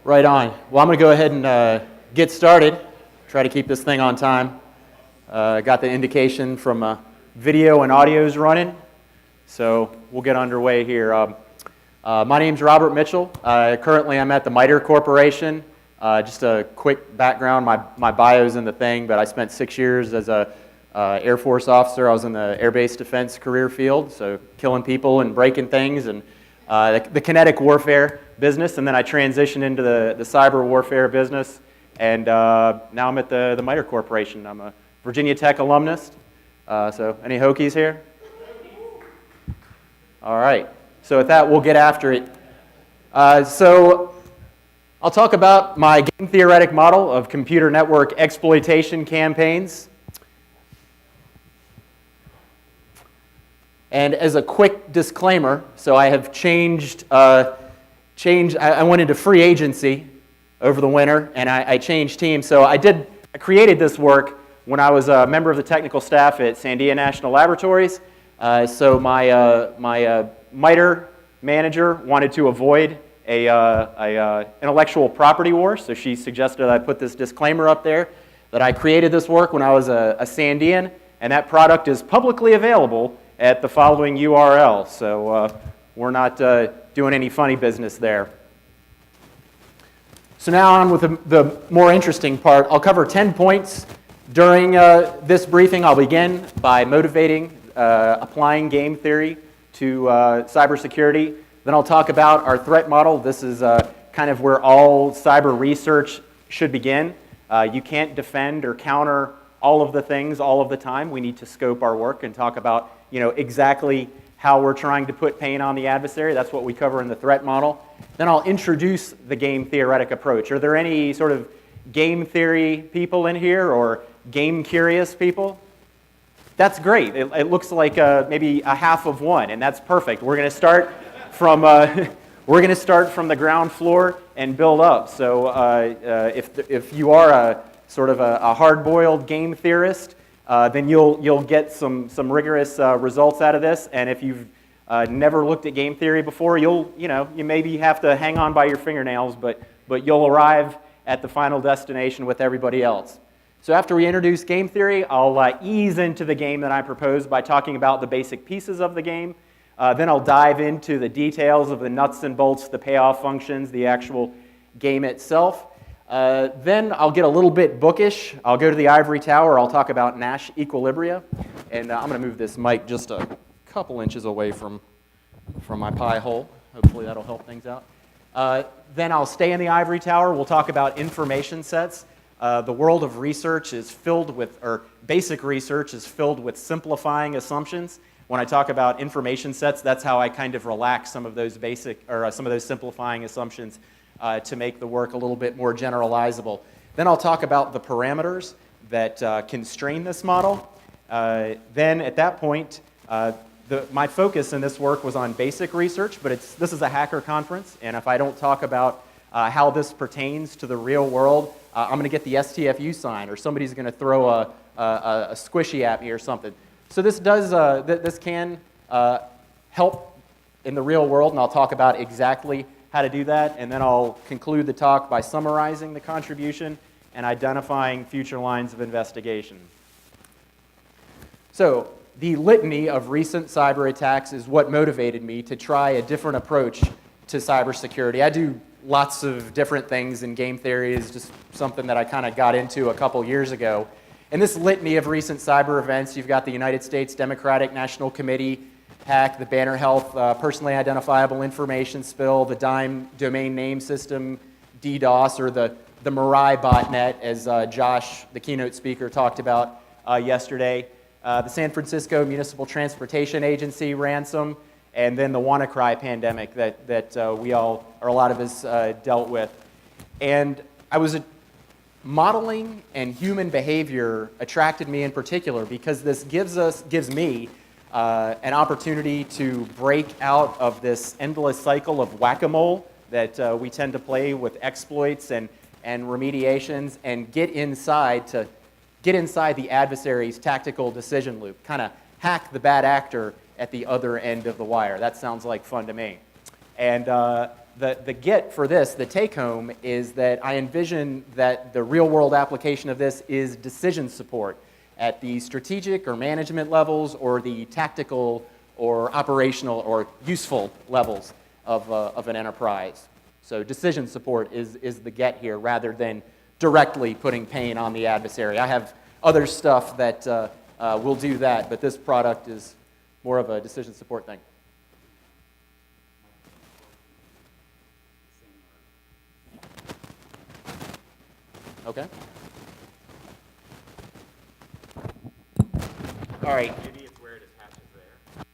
Right on. Well, I'm going to go ahead and get started. Try to keep this thing on time. Got the indication from video and audio is running, so we'll get underway here. My name's Robert Mitchell. Currently, I'm at the MITRE Corporation. Just a quick background, my bio's in the thing, but I spent 6 years as a Air Force officer. I was in the Air Base Defense career field, so killing people and breaking things, and the Kinetic Warfare business, and then I transitioned into the cyber warfare business, and now I'm at the MITRE Corporation. I'm a Virginia Tech alumnus, so any Hokies here? All right, so with that, we'll get after it. So I'll talk about my game theoretic model of computer network exploitation campaigns. And as a quick disclaimer, so I have changed, I went into free agency over the winter, and I changed teams. So I created this work when I was a member of the technical staff at Sandia National Laboratories. So my MITRE manager wanted to avoid a intellectual property war, so she suggested I put this disclaimer up there that I created this work when I was a Sandian, and that product is publicly available at the following URL, so we're not doing any funny business there. So now on with the more interesting part. I'll cover 10 points during this briefing. I'll begin by motivating applying game theory to cybersecurity. Then I'll talk about our threat model. This is kind of where all cyber research should begin. You can't defend or counter all of the things all of the time. We need to scope our work and talk about exactly how we're trying to put pain on the adversary. That's what we cover in the threat model. Then I'll introduce the game theoretic approach. Are there any sort of game theory people in here or game curious people? That's great. It looks like maybe a half of one, and that's perfect. We're going to start from the ground floor and build up. So if you are a sort of a hard-boiled game theorist, then you'll get some rigorous results out of this. And if you've never looked at game theory before, you maybe have to hang on by your fingernails, but you'll arrive at the final destination with everybody else. So after we introduce game theory, I'll ease into the game that I propose by talking about the basic pieces of the game. Then I'll dive into the details of the nuts and bolts, the payoff functions, the actual game itself. Then I'll get a little bit bookish. I'll go to the ivory tower. I'll talk about Nash equilibria. And I'm going to move this mic just a couple inches away from my pie hole. Hopefully that'll help things out. Then I'll stay in the ivory tower. We'll talk about information sets. The world of research is filled with, or basic research is filled with simplifying assumptions. When I talk about information sets, that's how I kind of relax some of those basic, or some of those simplifying assumptions to make the work a little bit more generalizable. Then I'll talk about the parameters that constrain this model. Then at that point, my focus in this work was on basic research, but this is a hacker conference, and if I don't talk about how this pertains to the real world, I'm going to get the STFU sign, or somebody's going to throw a squishy at me or something. So this can help in the real world, and I'll talk about exactly how to do that, and then I'll conclude the talk by summarizing the contribution and identifying future lines of investigation. So the litany of recent cyber attacks is what motivated me to try a different approach to cybersecurity. I do lots of different things, and game theory is just something that I kind of got into a couple years ago. In this litany of recent cyber events, you've got the United States Democratic National Committee hack, the Banner Health personally identifiable information spill, the DIME domain name system DDoS, or the Mirai botnet, as Josh, the keynote speaker, talked about yesterday, the San Francisco Municipal Transportation Agency ransom, and then the WannaCry pandemic that we all, or a lot of us, dealt with. And I was modeling and human behavior attracted me in particular because this gives me an opportunity to break out of this endless cycle of whack-a-mole that we tend to play with exploits and remediations, and get inside the adversary's tactical decision loop, kind of hack the bad actor at the other end of the wire. That sounds like fun to me. And the get for this, the take-home, is that I envision that the real-world application of this is decision support at the strategic or management levels or the tactical or operational or useful levels of an enterprise. So decision support is the get here rather than directly putting pain on the adversary. I have other stuff that will do that, but this product is more of a decision support thing. Okay. All right. Maybe it's where it attaches there.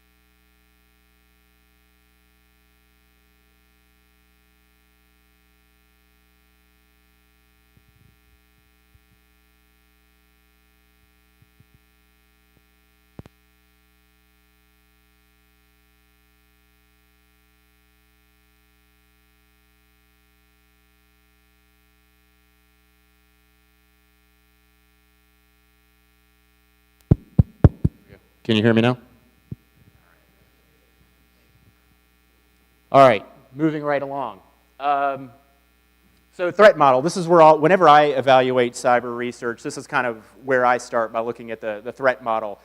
Can you hear me now? All right, moving right along. So threat model, this is where whenever I evaluate cyber research, this is kind of where I start by looking at the threat model.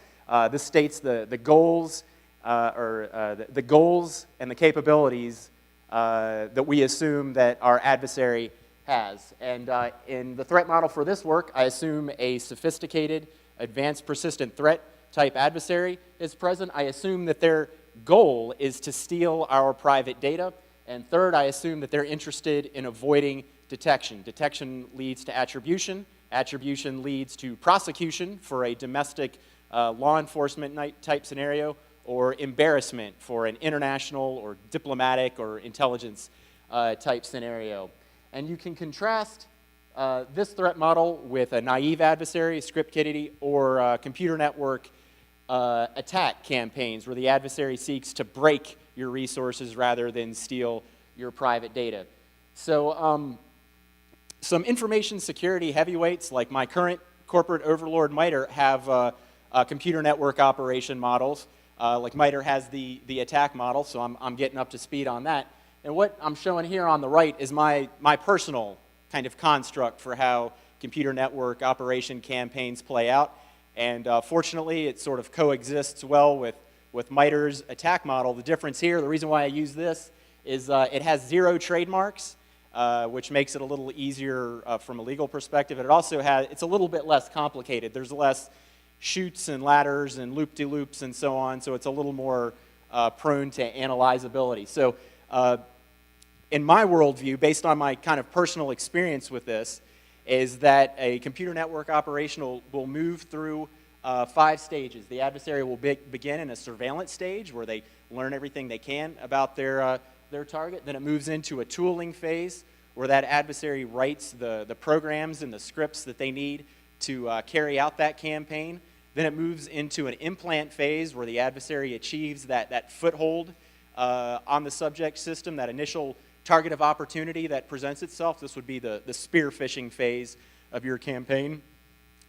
This states the goals, the goals and the capabilities that we assume that our adversary has. And in the threat model for this work, I assume a sophisticated, advanced persistent threat type adversary is present. I assume that their goal is to steal our private data. And third, I assume that they're interested in avoiding detection. Detection leads to attribution. Attribution leads to prosecution for a domestic law enforcement type scenario, or embarrassment for an international or diplomatic or intelligence type scenario. And you can contrast this threat model with a naive adversary, script kiddie, or computer network attack campaigns where the adversary seeks to break your resources rather than steal your private data. So some information security heavyweights like my current corporate overlord MITRE have computer network operation models. Like MITRE has the attack model, so I'm getting up to speed on that. And what I'm showing here on the right is my personal kind of construct for how computer network operation campaigns play out. And fortunately, it sort of coexists well with MITRE's attack model. The difference here, the reason why I use this, is it has 0 trademarks, which makes it a little easier from a legal perspective. And it also it's a little bit less complicated. There's less chutes and ladders and loop-de-loops and so on, so it's a little more prone to analyzability. So in my worldview, based on my kind of personal experience with this, is that a computer network operation will move through 5 stages. The adversary will begin in a surveillance stage where they learn everything they can about their target. Then it moves into a tooling phase where that adversary writes the programs and the scripts that they need to carry out that campaign. Then it moves into an implant phase where the adversary achieves that foothold on the subject system, that initial target of opportunity that presents itself. This would be the spear phishing phase of your campaign,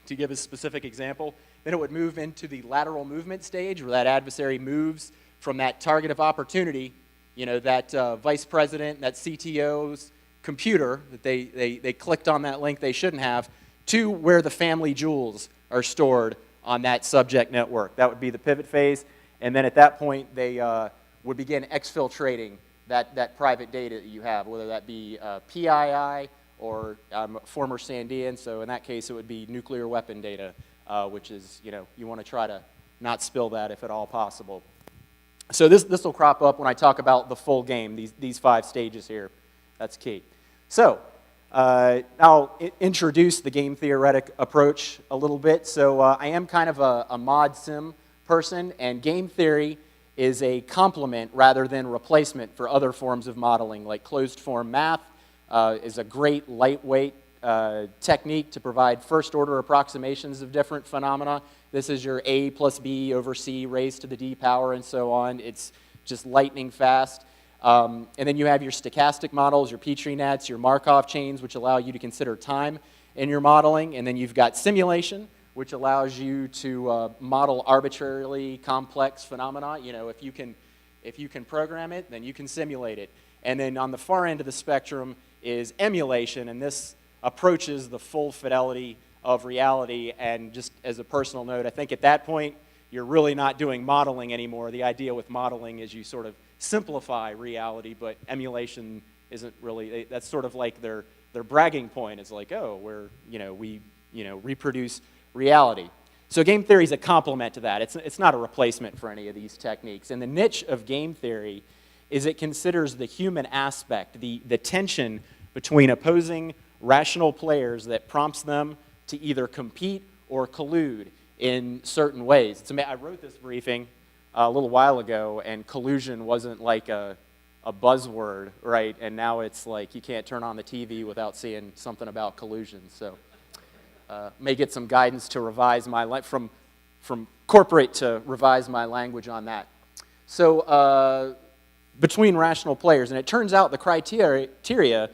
to give a specific example. Then it would move into the lateral movement stage where that adversary moves from that target of opportunity, you know, that vice president, that CTO's computer that they clicked on that link they shouldn't have, to where the family jewels are stored on that subject network. That would be the pivot phase. And then at that point, they would begin exfiltrating that private data that you have, whether that be PII or former Sandian. So in that case, it would be nuclear weapon data, which is, you know, you want to try to not spill that if at all possible. So this will crop up when I talk about the full game, these 5 stages here. That's key. So I'll introduce the game theoretic approach a little bit. So I am kind of a mod sim person, and game theory is a complement rather than replacement for other forms of modeling, like closed form math is a great lightweight technique to provide first order approximations of different phenomena. This is your A plus B over C raised to the D power and so on. It's just lightning fast. And then you have your stochastic models, your Petri nets, your Markov chains, which allow you to consider time in your modeling. And then you've got simulation, which allows you to model arbitrarily complex phenomena. You know, if you can program it, then you can simulate it. And then on the far end of the spectrum is emulation, and this approaches the full fidelity of reality. And just as a personal note, I think at that point, you're really not doing modeling anymore. The idea with modeling is you sort of simplify reality, but emulation isn't really, that's sort of like their bragging point is like, oh, we reproduce reality. So game theory is a complement to that. It's not a replacement for any of these techniques. And the niche of game theory is it considers the human aspect, the tension between opposing rational players that prompts them to either compete or collude in certain ways. I wrote this briefing a little while ago, and collusion wasn't like a buzzword, right? And now it's like you can't turn on the TV without seeing something about collusion. So may get some guidance to revise my from corporate to revise my language on that. So between rational players, and it turns out the criteria.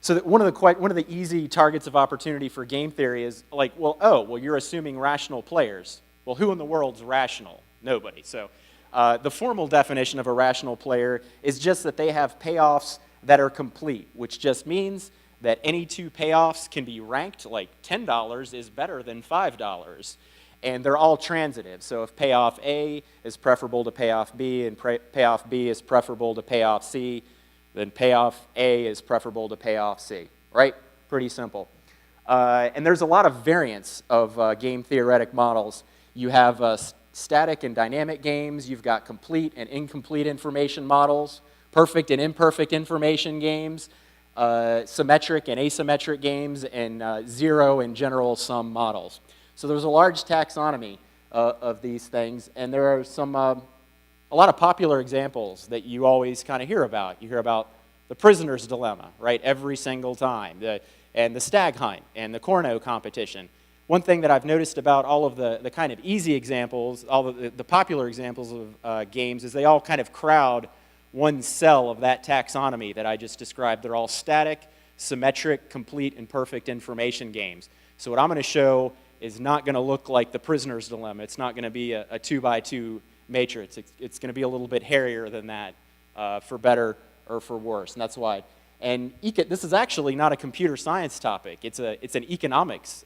So that one of the easy targets of opportunity for game theory is like, well, you're assuming rational players. Well, who in the world's rational? Nobody. So the formal definition of a rational player is just that they have payoffs that are complete, which just means that any two payoffs can be ranked, like $10 is better than $5. And they're all transitive. So if payoff A is preferable to payoff B and payoff B is preferable to payoff C, then payoff A is preferable to payoff C, right? Pretty simple. And there's a lot of variants of game theoretic models. You have static and dynamic games. You've got complete and incomplete information models, perfect and imperfect information games, symmetric and asymmetric games, and zero and general sum models. So there's a large taxonomy of these things, and there are a lot of popular examples that you always kind of hear about. You hear about the prisoner's dilemma, right, every single time, and the stag hunt, and the Corno competition. One thing that I've noticed about all of the kind of easy examples, all of the popular examples of games, is they all kind of crowd one cell of that taxonomy that I just described. They're all static, symmetric, complete, and perfect information games. So what I'm going to show is not going to look like the prisoner's dilemma. It's not going to be a 2x2 matrix. It's going to be a little bit hairier than that, for better or for worse, and that's why. And this is actually not a computer science topic. It's an economics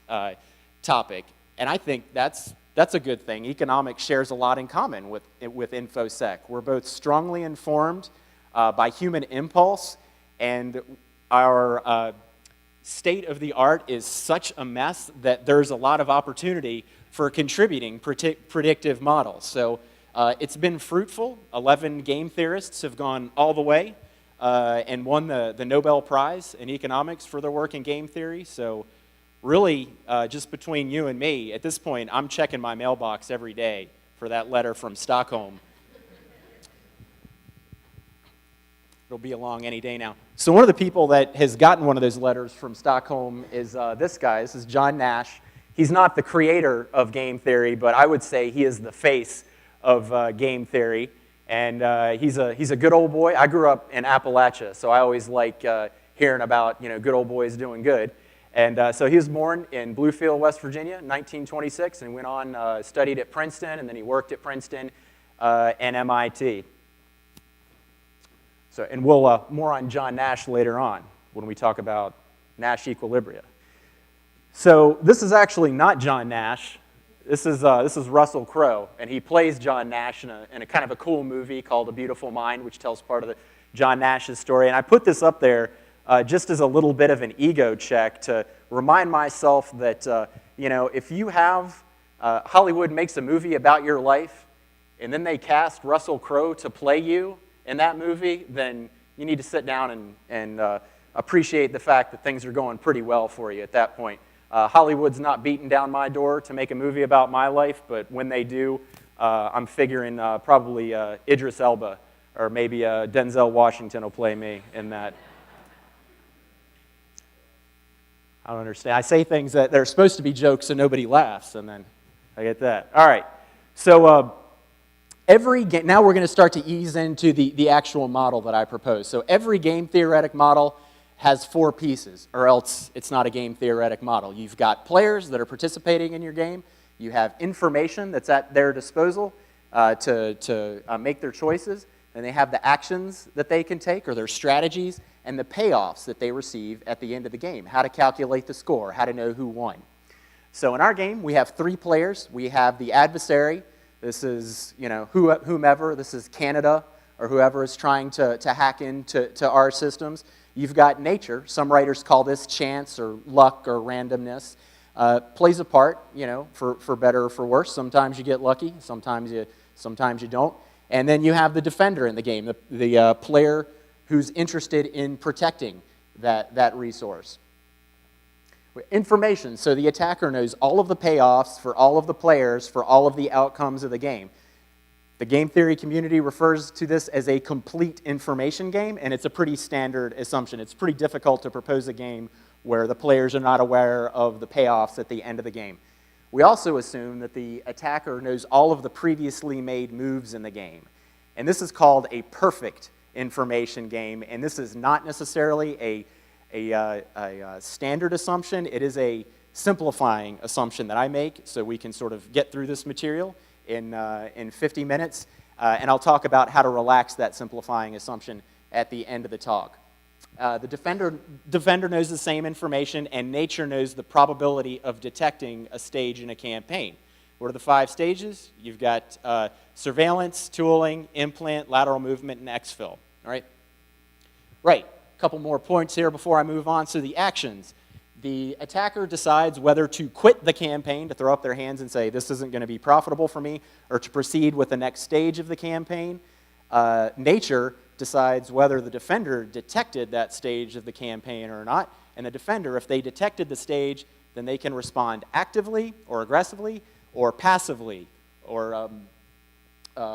topic, and I think that's a good thing. Economics shares a lot in common with InfoSec. We're both strongly informed by human impulse, and our state of the art is such a mess that there's a lot of opportunity for contributing predictive models. So it's been fruitful. 11 game theorists have gone all the way and won the Nobel Prize in economics for their work in game theory. So really, just between you and me, at this point, I'm checking my mailbox every day for that letter from Stockholm. It'll be along any day now. So one of the people that has gotten one of those letters from Stockholm is this guy. This is John Nash. He's not the creator of game theory, but I would say he is the face of game theory. And he's a good old boy. I grew up in Appalachia, so I always like hearing about good old boys doing good. And so he was born in Bluefield, West Virginia, in 1926, and went on, studied at Princeton, and then he worked at Princeton and MIT. So, and we'll more on John Nash later on when we talk about Nash equilibria. So this is actually not John Nash. This is Russell Crowe, and he plays John Nash in a kind of a cool movie called A Beautiful Mind, which tells part of John Nash's story. And I put this up there just as a little bit of an ego check to remind myself that if you have Hollywood makes a movie about your life, and then they cast Russell Crowe to play you in that movie, then you need to sit down and appreciate the fact that things are going pretty well for you at that point. Hollywood's not beating down my door to make a movie about my life, but when they do, I'm figuring probably Idris Elba or maybe Denzel Washington will play me in that. I don't understand. I say things that they're supposed to be jokes so nobody laughs, and then I get that. All right. So now we're going to start to ease into the actual model that I propose. So every game theoretic model has 4 pieces, or else it's not a game theoretic model. You've got players that are participating in your game. You have information that's at their disposal to make their choices. and they have the actions that they can take, or their strategies, and the payoffs that they receive at the end of the game, how to calculate the score, how to know who won. So in our game, we have 3 players. We have the adversary. This is, whomever. This is Canada, or whoever is trying to hack into our systems. You've got nature. Some writers call this chance or luck or randomness. Plays a part, for better or for worse. Sometimes you get lucky. Sometimes you don't. And then you have the defender in the game, the player who's interested in protecting that resource. Information, so the attacker knows all of the payoffs for all of the players for all of the outcomes of the game. The game theory community refers to this as a complete information game, and it's a pretty standard assumption. It's pretty difficult to propose a game where the players are not aware of the payoffs at the end of the game. We also assume that the attacker knows all of the previously made moves in the game. And this is called a perfect information game, and this is not necessarily a standard assumption. It is a simplifying assumption that I make so we can sort of get through this material in 50 minutes, and I'll talk about how to relax that simplifying assumption at the end of the talk. The defender knows the same information, and nature knows the probability of detecting a stage in a campaign. What are the 5 stages? You've got surveillance, tooling, implant, lateral movement, and exfil. All right? Right. A couple more points here before I move on. So the actions. The attacker decides whether to quit the campaign, to throw up their hands and say, this isn't going to be profitable for me, or to proceed with the next stage of the campaign. Nature decides whether the defender detected that stage of the campaign or not. And the defender, if they detected the stage, then they can respond actively or aggressively or passively or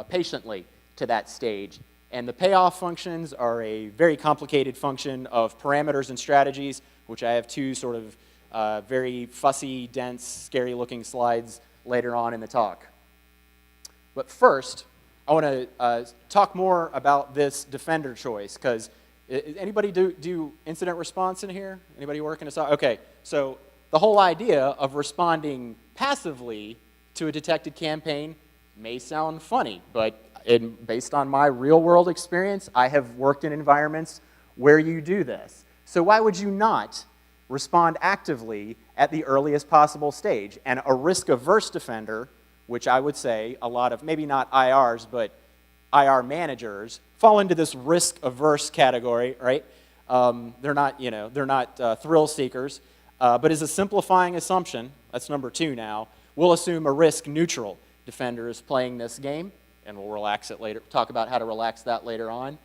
patiently to that stage. And the payoff functions are a very complicated function of parameters and strategies, which I have 2 sort of very fussy, dense, scary-looking slides later on in the talk. But first, I want to talk more about this defender choice, because anybody do incident response in here? Anybody working us out? Okay, so the whole idea of responding passively to a detected campaign may sound funny, but based on my real-world experience, I have worked in environments where you do this. So why would you not respond actively at the earliest possible stage? And a risk-averse defender, which I would say a lot of, maybe not IRs, but IR managers, fall into this risk-averse category, right? They're not thrill seekers, but as a simplifying assumption, that's number 2 now, we'll assume a risk-neutral defender is playing this game, and we'll relax it later, talk about how to relax that later on.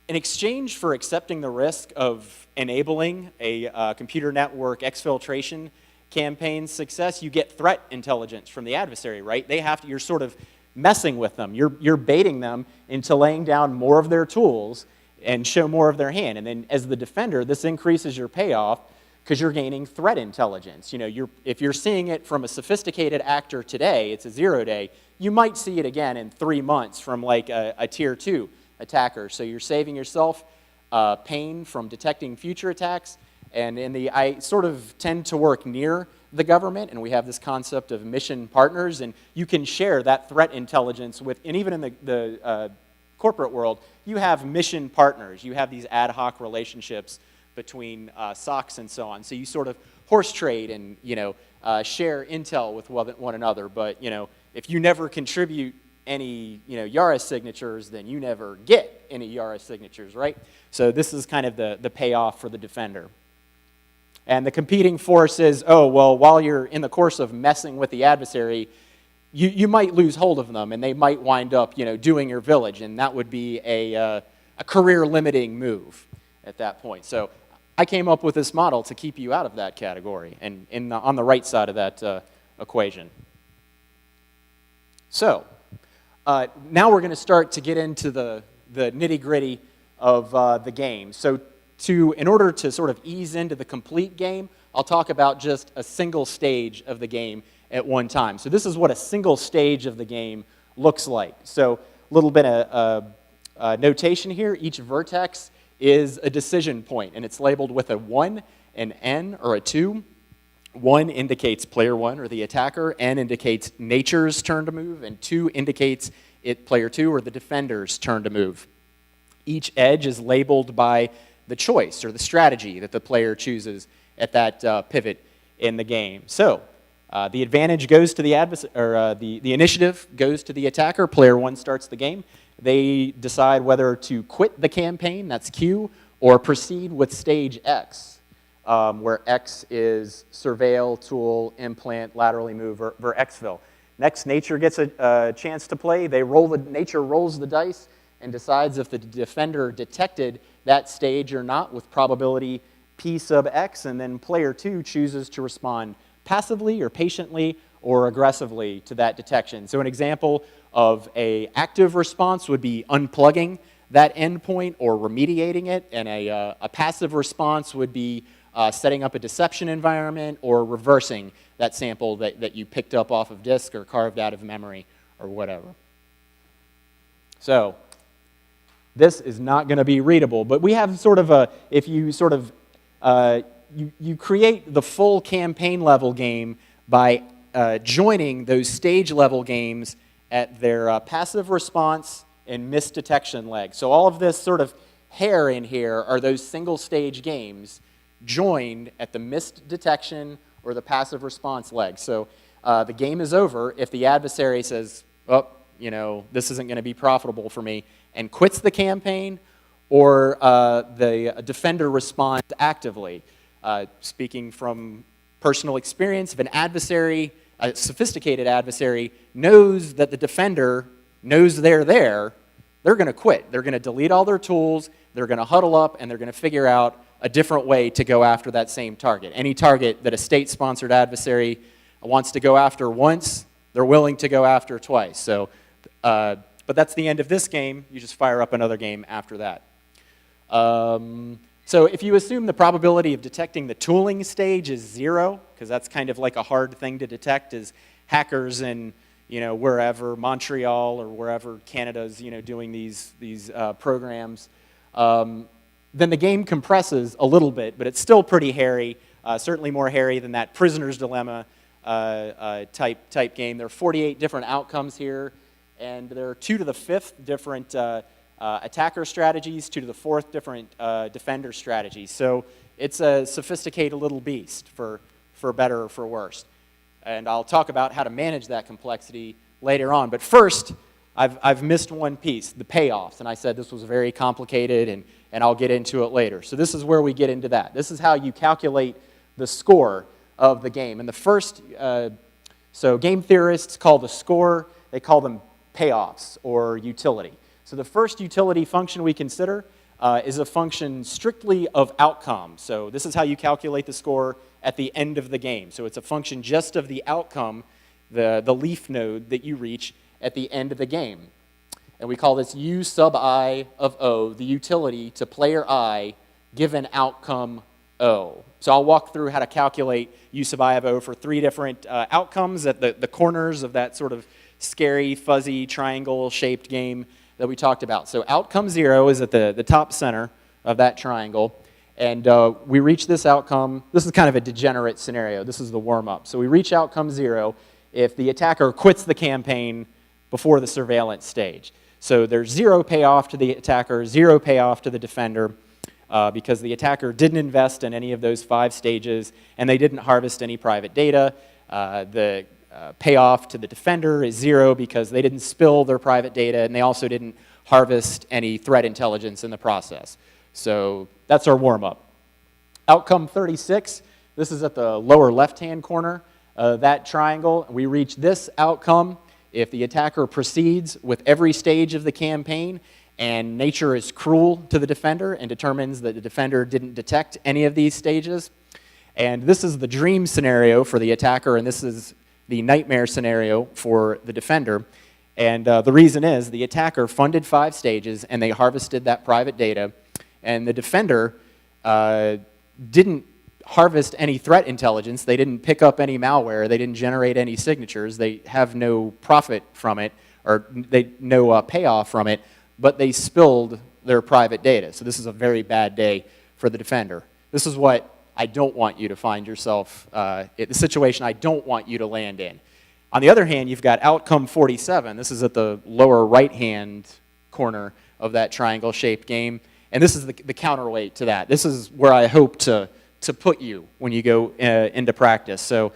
In exchange for accepting the risk of enabling a computer network exfiltration campaign's success, you get threat intelligence from the adversary, right? You're sort of messing with them. You're baiting them into laying down more of their tools and show more of their hand. And then as the defender, this increases your payoff because you're gaining threat intelligence. If you're seeing it from a sophisticated actor today, it's a 0-day, you might see it again in 3 months from like a tier 2 attacker. So you're saving yourself pain from detecting future attacks. And I sort of tend to work near the government, and we have this concept of mission partners, and you can share that threat intelligence with, and even in the corporate world, you have mission partners. You have these ad hoc relationships between SOCs and so on. So you sort of horse trade and share intel with one another. But if you never contribute any Yaris signatures, then you never get any Yaris signatures, right? So this is kind of the payoff for the defender. And the competing force is, oh, well, while you're in the course of messing with the adversary, you might lose hold of them, and they might wind up doing your village, and that would be a career-limiting move at that point. So I came up with this model to keep you out of that category and on the right side of that equation. So now we're going to start to get into the nitty-gritty of the game. So in order to sort of ease into the complete game, I'll talk about just a single stage of the game at one time. So this is what a single stage of the game looks like. So a little bit of notation here. Each vertex is a decision point, and it's labeled with a 1, an N, or a 2. 1 indicates player 1, or the attacker. N indicates nature's turn to move, and 2 indicates player 2 or the defender's turn to move. Each edge is labeled by the choice or the strategy that the player chooses at that pivot in the game. So the advantage goes to the adversary, or the initiative goes to the attacker. Player 1 starts the game. They decide whether to quit the campaign, that's Q, or proceed with stage X, where X is surveil, tool, implant, laterally move, or exfil. Next, nature gets a chance to play. Nature rolls the dice and decides if the defender detected that stage or not with probability P sub X, and then player 2 chooses to respond passively or patiently or aggressively to that detection. So an example of an active response would be unplugging that endpoint or remediating it, and a passive response would be setting up a deception environment or reversing that sample that you picked up off of disk or carved out of memory or whatever. So this is not going to be readable, but we have sort of if you sort of, you create the full campaign level game by joining those stage level games at their passive response and misdetection leg. So all of this sort of hair in here are those single stage games joined at the missed detection or the passive response leg. So the game is over if the adversary says, oh, this isn't going to be profitable for me, and quits the campaign, or the defender responds actively. Speaking from personal experience, if an adversary, a sophisticated adversary, knows that the defender knows they're there, they're going to quit. They're going to delete all their tools, they're going to huddle up, and they're going to figure out a different way to go after that same target. Any target that a state-sponsored adversary wants to go after once, they're willing to go after twice. So, but that's the end of this game. You just fire up another game after that. So if you assume the probability of detecting the tooling stage is 0, because that's kind of like a hard thing to detect, is hackers in wherever, Montreal or wherever Canada's doing these programs, then the game compresses a little bit, but it's still pretty hairy, certainly more hairy than that prisoner's dilemma type game. There are 48 different outcomes here, and there are 2 to the 5th different attacker strategies, 2 to the 4th different defender strategies. So it's a sophisticated little beast, for better or for worse. And I'll talk about how to manage that complexity later on. But first, I've missed one piece, the payoffs. And I said this was very complicated, and I'll get into it later. So this is where we get into that. This is how you calculate the score of the game. And the first, so game theorists call the score, they call them payoffs or utility. So the first utility function we consider is a function strictly of outcome. So this is how you calculate the score at the end of the game. So it's a function just of the outcome, the leaf node that you reach at the end of the game. And we call this U sub I of O, the utility to player I given outcome O. So I'll walk through how to calculate U sub I of O for 3 different outcomes at the corners of that sort of scary, fuzzy, triangle-shaped game that we talked about. So outcome 0 is at the top center of that triangle. And we reach this outcome. This is kind of a degenerate scenario. This is the warm-up. So we reach outcome 0 if the attacker quits the campaign before the surveillance stage. So there's 0 payoff to the attacker, 0 payoff to the defender, because the attacker didn't invest in any of those 5 stages, and they didn't harvest any private data. The payoff to the defender is 0 because they didn't spill their private data, and they also didn't harvest any threat intelligence in the process. So that's our warm-up. Outcome 36, this is at the lower left-hand corner of that triangle. We reach this outcome if the attacker proceeds with every stage of the campaign and nature is cruel to the defender and determines that the defender didn't detect any of these stages. And this is the dream scenario for the attacker, and this is the nightmare scenario for the defender. And the reason is the attacker funded 5 stages and they harvested that private data, and the defender didn't harvest any threat intelligence. They didn't pick up any malware. They didn't generate any signatures. They have no profit from it, or no payoff from it, but they spilled their private data. So this is a very bad day for the defender. This is what I don't want you to find yourself, the situation I don't want you to land in. On the other hand, you've got outcome 47. This is at the lower right-hand corner of that triangle-shaped game. And this is the counterweight to that. This is where I hope to put you when you go into practice. So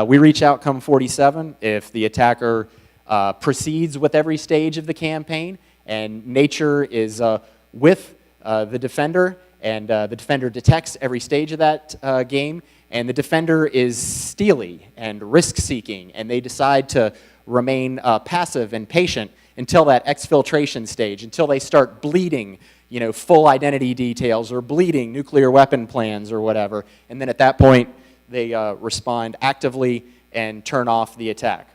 we reach outcome 47 if the attacker proceeds with every stage of the campaign, and nature is with the defender, and the defender detects every stage of that game, and the defender is steely and risk-seeking, and they decide to remain passive and patient until that exfiltration stage, until they start bleeding, full identity details or bleeding nuclear weapon plans or whatever, and then at that point they respond actively and turn off the attack.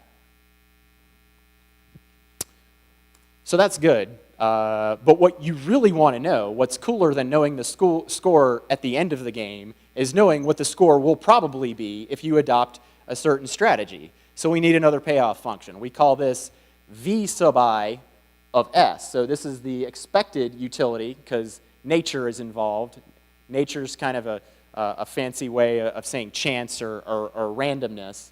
So that's good. But what you really want to know, what's cooler than knowing the score at the end of the game, is knowing what the score will probably be if you adopt a certain strategy. So we need another payoff function. We call this V sub I of S. So this is the expected utility because nature is involved. Nature's kind of a fancy way of saying chance or randomness.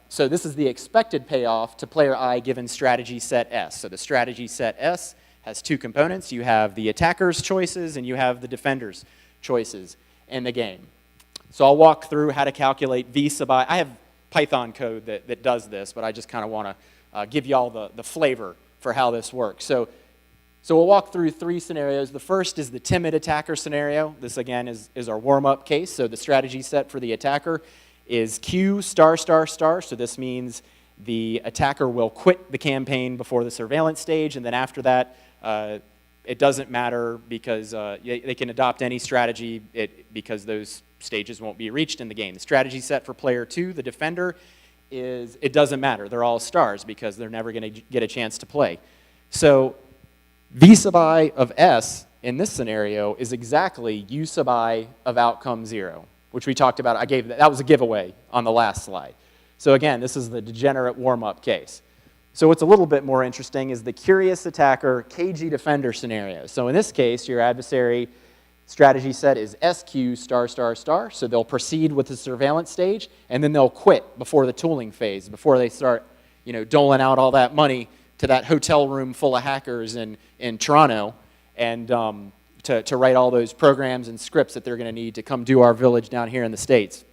So this is the expected payoff to player I given strategy set S. So the strategy set S has two components. You have the attacker's choices and you have the defender's choices in the game. So I'll walk through how to calculate V sub I. I have Python code that does this, but I just kind of want to give you all the flavor for how this works. So we'll walk through three scenarios. The first is the timid attacker scenario. This, again, is our warm-up case. So the strategy set for the attacker is Q star star star. So this means the attacker will quit the campaign before the surveillance stage, and then after that, it doesn't matter because they can adopt any strategy because those stages won't be reached in the game. The strategy set for player 2, the defender, is it doesn't matter. They're all stars because they're never going to get a chance to play. So V sub I of S in this scenario is exactly U sub I of outcome 0, which we talked about. That was a giveaway on the last slide. So again, this is the degenerate warm-up case. So what's a little bit more interesting is the curious attacker KG defender scenario. So in this case, your adversary strategy set is SQ star star star. So they'll proceed with the surveillance stage, and then they'll quit before the tooling phase, before they start doling out all that money to that hotel room full of hackers in Toronto and to write all those programs and scripts that they're going to need to come do our village down here in the States.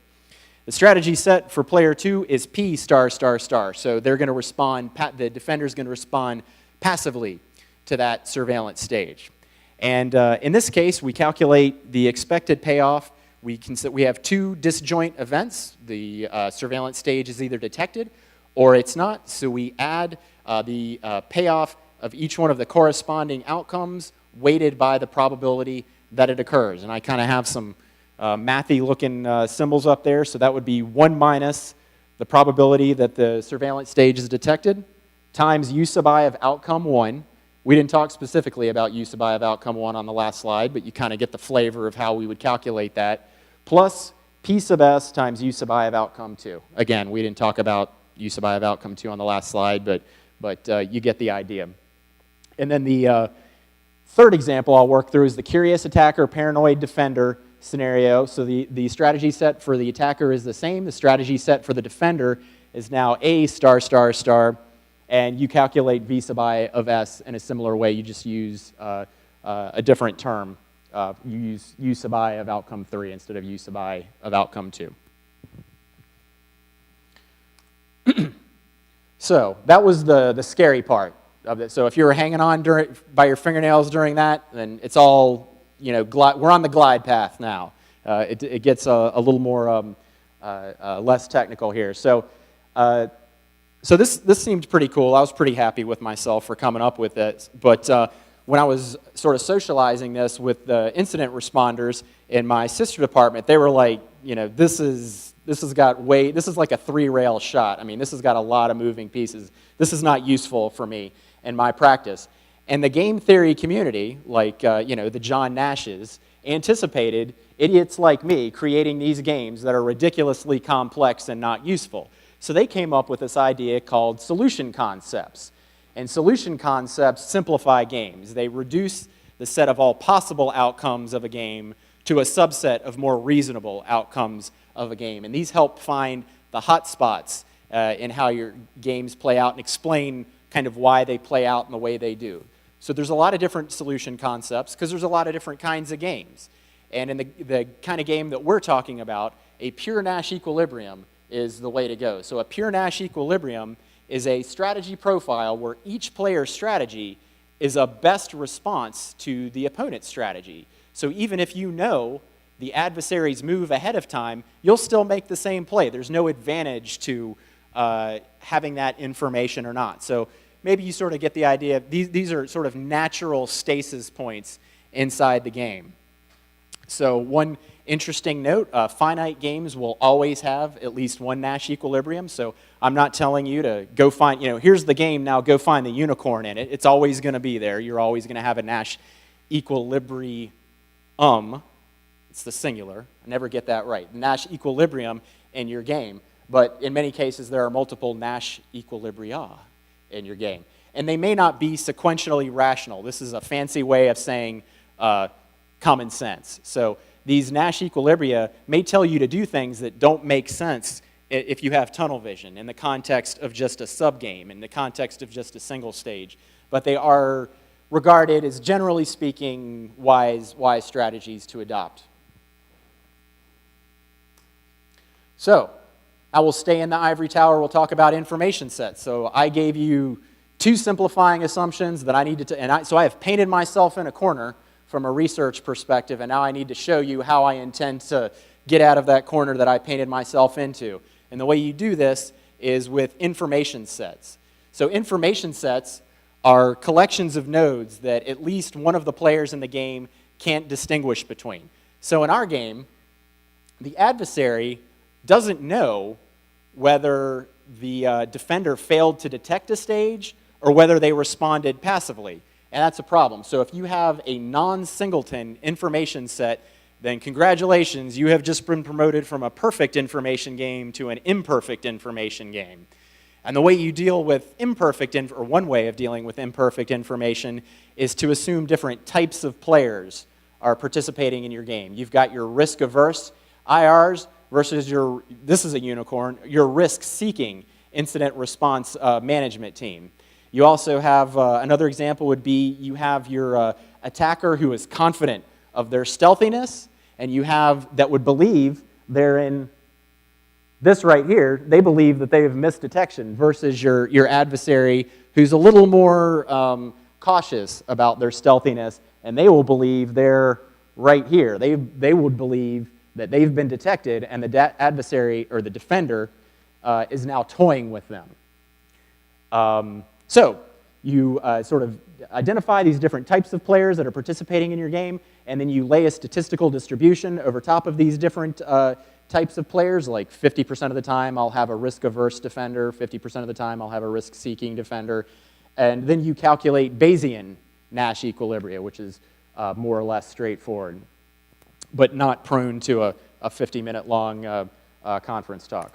The strategy set for player 2 is P star star star. So they're going to respond, the defender's going to respond passively to that surveillance stage. And in this case, we calculate the expected payoff. We have two disjoint events. The surveillance stage is either detected or it's not. So we add the payoff of each one of the corresponding outcomes weighted by the probability that it occurs. And I kind of have some mathy-looking symbols up there. So that would be 1 minus the probability that the surveillance stage is detected times U sub I of outcome 1. We didn't talk specifically about U sub I of outcome 1 on the last slide, but you kind of get the flavor of how we would calculate that, plus P sub S times U sub I of outcome 2. Again, we didn't talk about U sub I of outcome 2 on the last slide, but you get the idea. And then the third example I'll work through is the curious attacker, paranoid defender scenario. So the strategy set for the attacker is the same. The strategy set for the defender is now A star star star, and you calculate V sub I of S in a similar way. You just use a different term. You use U sub I of outcome 3 instead of U sub I of outcome 2. So that was the scary part of it. So if you were hanging on by your fingernails during that, then it's all, we're on the glide path now. It gets a little more less technical here. So this seemed pretty cool. I was pretty happy with myself for coming up with it. But when I was sort of socializing this with the incident responders in my sister department, they were like, this is like a 3-rail shot. I mean, this has got a lot of moving pieces. This is not useful for me in my practice. And the game theory community, like the John Nashes, anticipated idiots like me creating these games that are ridiculously complex and not useful. So they came up with this idea called solution concepts. And solution concepts simplify games. They reduce the set of all possible outcomes of a game to a subset of more reasonable outcomes of a game. And these help find the hot spots in how your games play out and explain kind of why they play out in the way they do. So there's a lot of different solution concepts because there's a lot of different kinds of games. And in the kind of game that we're talking about, a pure Nash equilibrium is the way to go. So a pure Nash equilibrium is a strategy profile where each player's strategy is a best response to the opponent's strategy. So even if you know the adversary's move ahead of time, you'll still make the same play. There's no advantage to having that information or not. So maybe you sort of get the idea. These are sort of natural stasis points inside the game. So one interesting note, finite games will always have at least one Nash equilibrium. So I'm not telling you to go find, here's the game, now go find the unicorn in it. It's always going to be there. You're always going to have a Nash equilibrium. It's the singular. I never get that right. Nash equilibrium in your game. But in many cases, there are multiple Nash equilibria in your game. And they may not be sequentially rational. This is a fancy way of saying common sense. So these Nash equilibria may tell you to do things that don't make sense if you have tunnel vision in the context of just a subgame, in the context of just a single stage. But they are regarded as, generally speaking, wise strategies to adopt. So I will stay in the ivory tower. We'll talk about information sets. So I gave you two simplifying assumptions that I needed to, so I have painted myself in a corner from a research perspective, and now I need to show you how I intend to get out of that corner that I painted myself into. And the way you do this is with information sets. So information sets are collections of nodes that at least one of the players in the game can't distinguish between. So in our game, the adversary doesn't know whether the defender failed to detect a stage or whether they responded passively. And that's a problem. So if you have a non-singleton information set, then congratulations, you have just been promoted from a perfect information game to an imperfect information game. And the way you deal with or one way of dealing with imperfect information is to assume different types of players are participating in your game. You've got your risk-averse IRs versus this is a unicorn, your risk-seeking incident response management team. You also have, another example would be, you have your attacker who is confident of their stealthiness, and you have that would believe they're in this right here, they believe that they have missed detection, versus your adversary who's a little more cautious about their stealthiness, and they will believe they're right here. They would believe that they've been detected, and the adversary, or the defender, is now toying with them. So you sort of identify these different types of players that are participating in your game, and then you lay a statistical distribution over top of these different types of players. Like 50% of the time I'll have a risk-averse defender, 50% of the time I'll have a risk-seeking defender, and then you calculate Bayesian Nash equilibria, which is more or less straightforward, but not prone to a 50-minute long conference talk.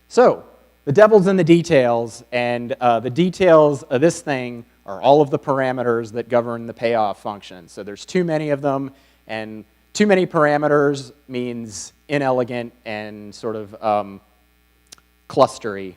So the devil's in the details, and the details of this thing are all of the parameters that govern the payoff function. So there's too many of them, and too many parameters means inelegant and sort of clustery.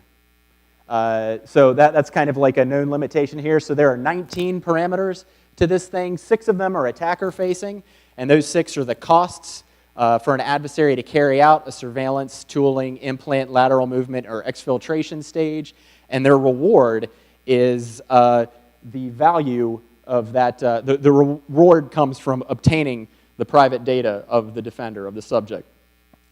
So that's kind of like a known limitation here. So there are 19 parameters to this thing. 6 of them are attacker-facing, and those 6 are the costs for an adversary to carry out a surveillance, tooling, implant, lateral movement, or exfiltration stage, and their reward is the value of that. The reward comes from obtaining the private data of the defender, of the subject.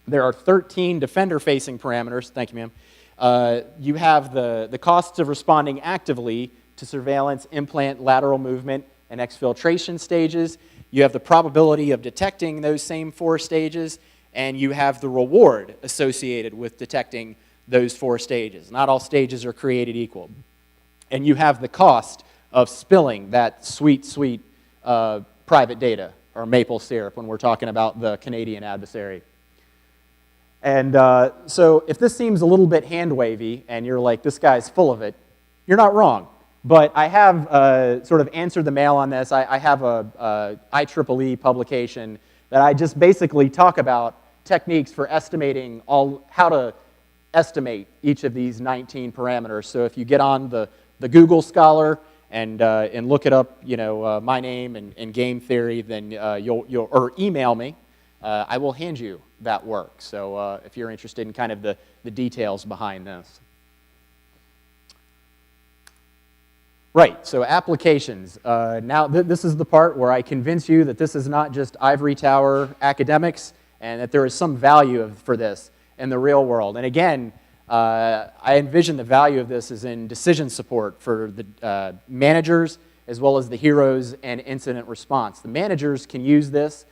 There are 13 defender-facing parameters. Thank you, ma'am. You have the costs of responding actively to surveillance, implant, lateral movement, and exfiltration stages. You have the probability of detecting those same 4 stages, and you have the reward associated with detecting those 4 stages. Not all stages are created equal. And you have the cost of spilling that sweet, sweet private data, or maple syrup, when we're talking about the Canadian adversary. And so if this seems a little bit hand-wavy, and you're like, this guy's full of it, you're not wrong. But I have sort of answered the mail on this. I have a IEEE publication that I just basically talk about techniques for estimating how to estimate each of these 19 parameters. So if you get on the Google Scholar and look it up, my name and game theory, then you'll or email me. I will hand you that work. So if you're interested in kind of the details behind this. Right, so applications. Now this is the part where I convince you that this is not just ivory tower academics and that there is some value for this in the real world. And again, I envision the value of this is in decision support for the managers as well as the heroes and incident response. The managers can use this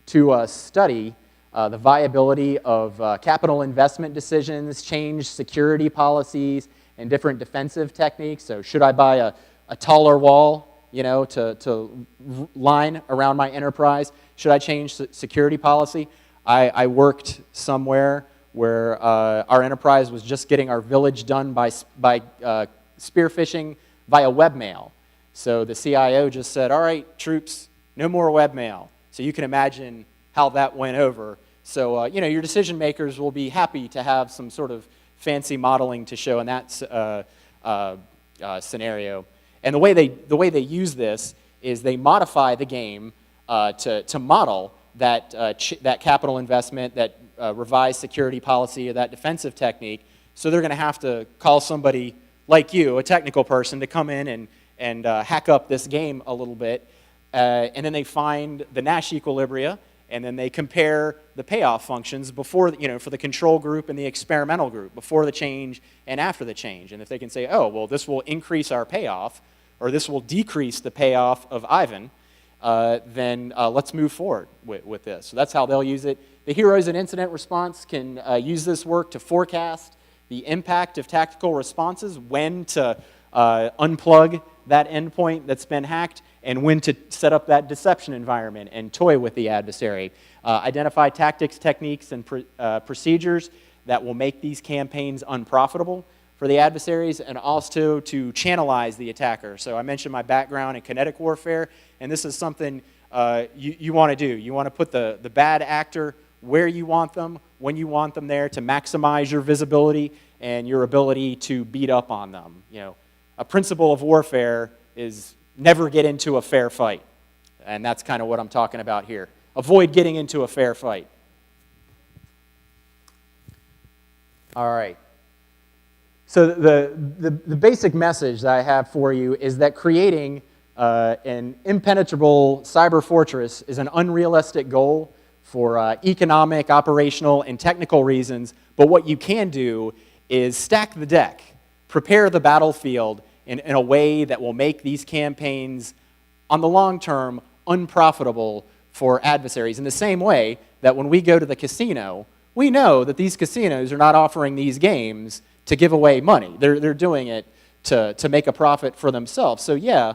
to study the viability of capital investment decisions, change security policies, and different defensive techniques. So should I buy a taller wall, to line around my enterprise? Should I change security policy? I worked somewhere where our enterprise was just getting our village done by spearphishing via webmail. So the CIO just said, all right, troops, no more webmail. So you can imagine how that went over. So, your decision makers will be happy to have some sort of fancy modeling to show in that scenario. And the way they use this is they modify the game to model that capital investment, that revised security policy, or that defensive technique. So they're going to have to call somebody like you, a technical person, to come in and hack up this game a little bit. And then they find the Nash equilibria, and then they compare the payoff functions before, for the control group and the experimental group, before the change and after the change. And if they can say, oh, well, this will increase our payoff, or this will decrease the payoff of Ivan, then let's move forward with this. So that's how they'll use it. The heroes and incident response can use this work to forecast the impact of tactical responses, when to unplug that endpoint that's been hacked, and when to set up that deception environment and toy with the adversary. Identify tactics, techniques, and procedures that will make these campaigns unprofitable for the adversaries, and also to channelize the attacker. So I mentioned my background in kinetic warfare, and this is something you want to do. You want to put the bad actor where you want them, when you want them there, to maximize your visibility and your ability to beat up on them. A principle of warfare is never get into a fair fight. And that's kind of what I'm talking about here. Avoid getting into a fair fight. All right. So the basic message that I have for you is that creating an impenetrable cyber fortress is an unrealistic goal for economic, operational, and technical reasons. But what you can do is stack the deck, prepare the battlefield in a way that will make these campaigns, on the long term, unprofitable for adversaries. In the same way that when we go to the casino, we know that these casinos are not offering these games to give away money. They're doing it to make a profit for themselves. So yeah,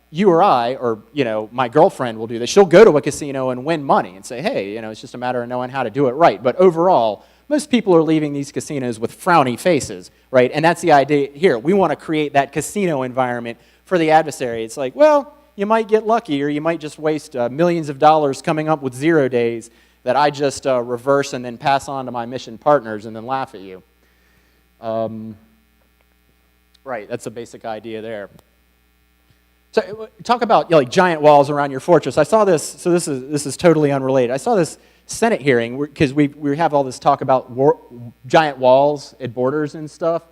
you or I, or my girlfriend will do this. She'll go to a casino and win money and say, hey, it's just a matter of knowing how to do it right. But overall, most people are leaving these casinos with frowny faces, right? And that's the idea here. We want to create that casino environment for the adversary. It's like, well, you might get lucky, or you might just waste millions of dollars coming up with 0 days that I just reverse and then pass on to my mission partners and then laugh at you. Right, that's a basic idea there. So talk about like giant walls around your fortress. I saw this, so this is totally unrelated. I saw this Senate hearing, because we have all this talk about giant walls at borders and stuff,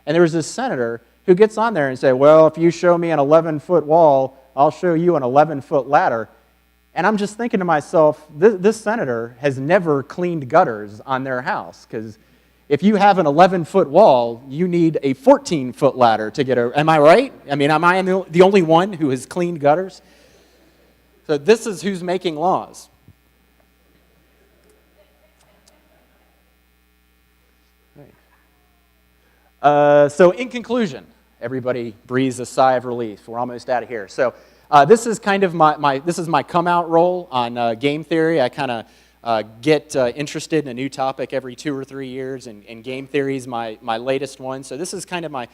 and there was this senator who gets on there and say, well, if you show me an 11-foot wall, I'll show you an 11-foot ladder. And I'm just thinking to myself, this senator has never cleaned gutters on their house, because if you have an 11-foot wall, you need a 14-foot ladder to get over. Am I right? I mean, am I the only one who has cleaned gutters? So this is who's making laws. So in conclusion, everybody breathes a sigh of relief. We're almost out of here. So this is kind of my come out role on game theory. I kind of get interested in a new topic every 2 or 3 years, and game theory is my latest one. So this is kind of my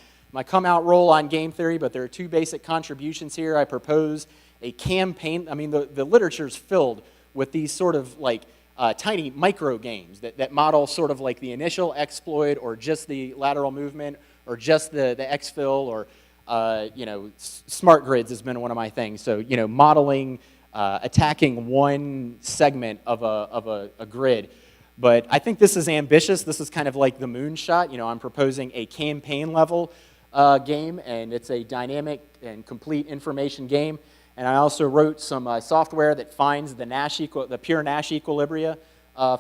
come out role on game theory, but there are 2 basic contributions here. I propose a campaign. I mean, the literature's filled with these sort of like tiny micro games that model sort of like the initial exploit, or just the lateral movement, or just the exfil, or smart grids has been one of my things. So modeling, attacking one segment of a grid. But I think this is ambitious. This is kind of like the moonshot. I'm proposing a campaign level game, and it's a dynamic and complete information game. And I also wrote some software that finds the pure Nash equilibria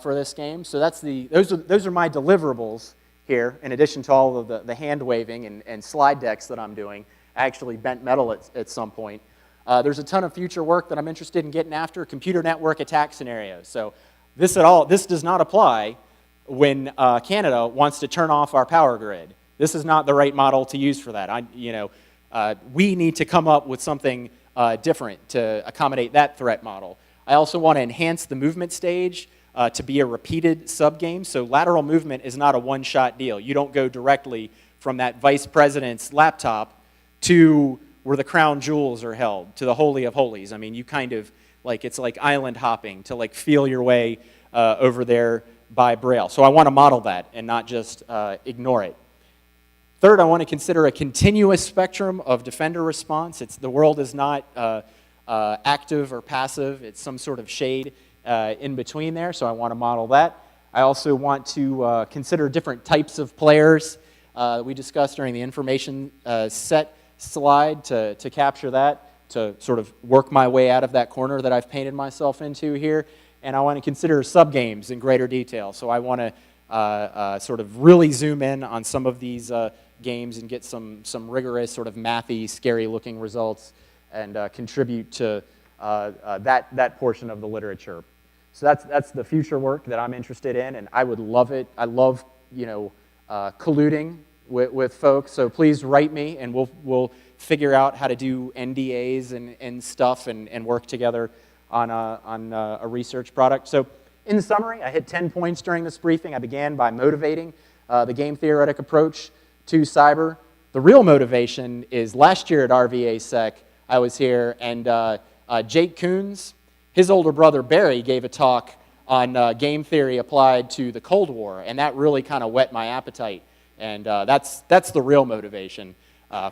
for this game. So those are my deliverables here, in addition to all of the hand waving and slide decks that I'm doing. I actually bent metal at some point. There's a ton of future work that I'm interested in getting after, computer network attack scenarios. So this does not apply when Canada wants to turn off our power grid. This is not the right model to use for that. We need to come up with something different to accommodate that threat model. I also want to enhance the movement stage to be a repeated subgame. So lateral movement is not a one-shot deal. You don't go directly from that vice president's laptop to where the crown jewels are held, to the Holy of Holies. I mean, you kind of, it's like island hopping to feel your way over there by Braille. So I want to model that and not just ignore it. Third, I want to consider a continuous spectrum of defender response. The world is not active or passive. It's some sort of shade in between there, so I want to model that. I also want to consider different types of players we discussed during the information set slide to capture that, to sort of work my way out of that corner that I've painted myself into here. And I want to consider subgames in greater detail. So I want to sort of really zoom in on some of these games and get some rigorous, sort of mathy, scary-looking results, and contribute to that portion of the literature. So that's the future work that I'm interested in, and I would love it. I love colluding with folks. So please write me, and we'll figure out how to do NDAs and stuff, and work together on a research product. So in summary, I hit 10 points during this briefing. I began by motivating the game theoretic approach to cyber. The real motivation is last year at RVAsec, I was here, and Jake Koons, his older brother Barry, gave a talk on game theory applied to the Cold War, and that really kind of whet my appetite. And that's the real motivation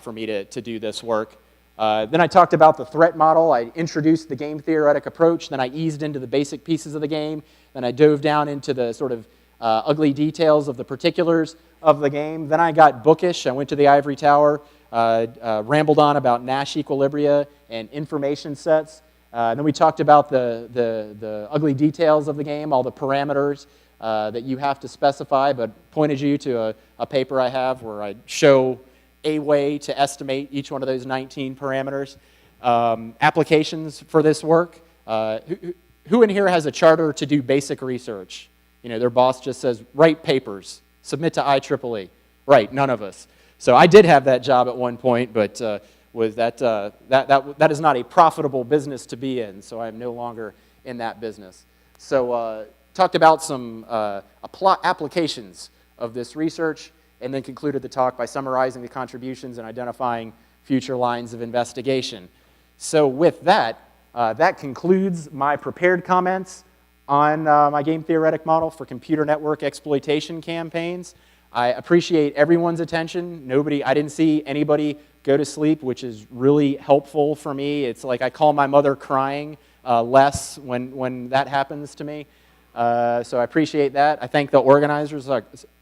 for me to do this work. Then I talked about the threat model. I introduced the game theoretic approach. Then I eased into the basic pieces of the game. Then I dove down into the sort of ugly details of the particulars of the game. Then I got bookish. I went to the ivory tower, rambled on about Nash equilibria and information sets. Then we talked about the ugly details of the game, all the parameters that you have to specify, but pointed you to a paper I have where I show a way to estimate each one of those 19 parameters. Applications for this work. Who in here has a charter to do basic research? Their boss just says, write papers, submit to IEEE. Right, none of us. So I did have that job at one point, but that is not a profitable business to be in, so I am no longer in that business. So talked about some applications of this research, and then concluded the talk by summarizing the contributions and identifying future lines of investigation. So with that, that concludes my prepared comments on my game theoretic model for computer network exploitation campaigns. I appreciate everyone's attention. I didn't see anybody go to sleep, which is really helpful for me. It's like I call my mother crying less when that happens to me. So I appreciate that. I thank the organizers,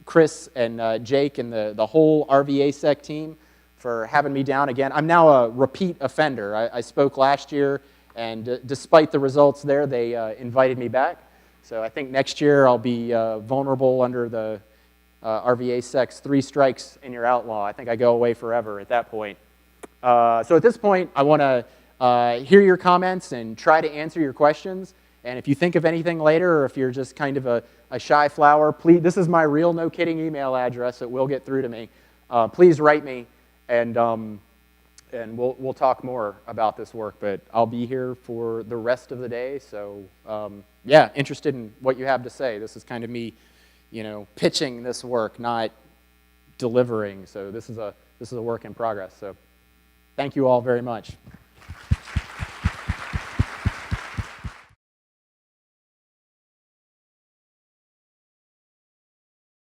Chris and Jake and the whole RVAsec team for having me down again. I'm now a repeat offender. I spoke last year, and despite the results there, they invited me back. So I think next year I'll be vulnerable under the RVAsec's 3 strikes and you're outlaw. I think I go away forever at that point. So at this point, I want to hear your comments and try to answer your questions. And if you think of anything later, or if you're just kind of a shy flower, please, this is my real, no kidding email address. It will get through to me. Please write me, and we'll talk more about this work. But I'll be here for the rest of the day. So yeah, interested in what you have to say. This is kind of me, pitching this work, not delivering. So this is a work in progress. So thank you all very much.